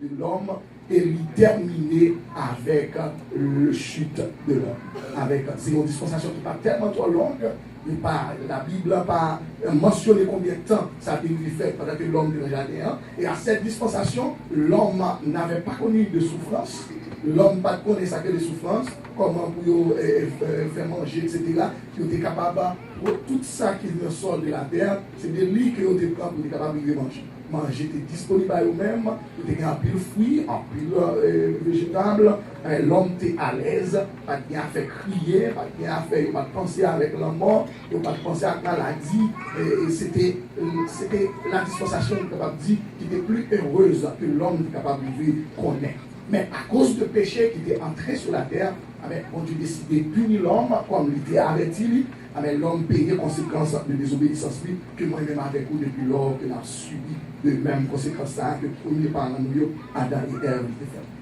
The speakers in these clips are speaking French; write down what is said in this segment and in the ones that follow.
de l'homme est terminée avec le chute de l'homme. C'est une dispensation qui n'est pas tellement trop longue. La Bible n'a pas mentionné combien de temps ça a été fait pendant que l'homme était dans le jardin. Et à cette dispensation, l'homme n'avait pas connu de souffrance. L'homme n'a pas connu ça que de souffrance, comment pour faire manger, etc. Il était capable, pour tout ça qui nous sort de la terre, c'est de lui qu'il était capable de manger. Manger était disponible à eux-mêmes, il était en pile fruits, en pile végétable, l'homme était à l'aise, pas de bien fait crier, pas de bien fait, pas de penser avec la mort, pas de penser à la maladie, et c'était la dispensation capable de dire qui était plus heureuse que l'homme était capable de vivre connaître. Mais à cause de péché qui était entré sur la terre, on Dieu décidé de punir l'homme comme il était averti. L'homme payait les conséquences de désobéissance que moi-même avec vous depuis lors que a subi de mêmes conséquences que le premier parent nous, Adam et Ève,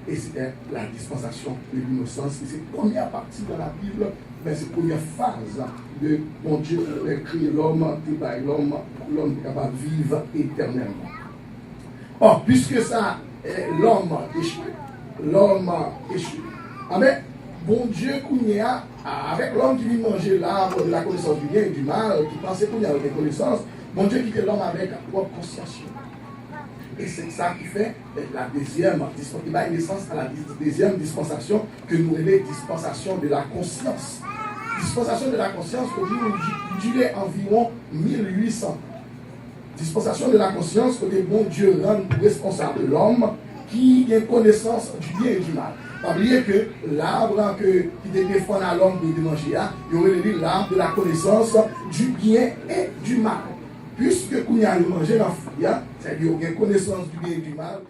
et c'était la dispensation de l'innocence. C'est la première partie dans la Bible, mais c'est la première phase de mon Dieu créer l'homme, l'homme est capable de vivre éternellement. Or, puisque ça, l'homme échoue. Amen. Bon Dieu, avec l'homme qui vient manger l'arbre de la connaissance du bien et du mal, qui pensait qu'il y avait des connaissances, bon Dieu quitte l'homme avec propre conscience. Et c'est ça qui fait la deuxième naissance à la deuxième dispensation que nous appelons dispensation de la conscience. Dispensation de la conscience, durait environ 1800 ans. Dispensation de la conscience que le bon Dieu rend responsable de l'homme qui a connaissance du bien et du mal. N'oubliez que l'arbre qui défend à l'homme de manger, il aurait dit l'arbre de la connaissance du bien et du mal. Puisque quand il a mangé dans le fruit, c'est-à-dire qu'il a connaissance du bien et du mal.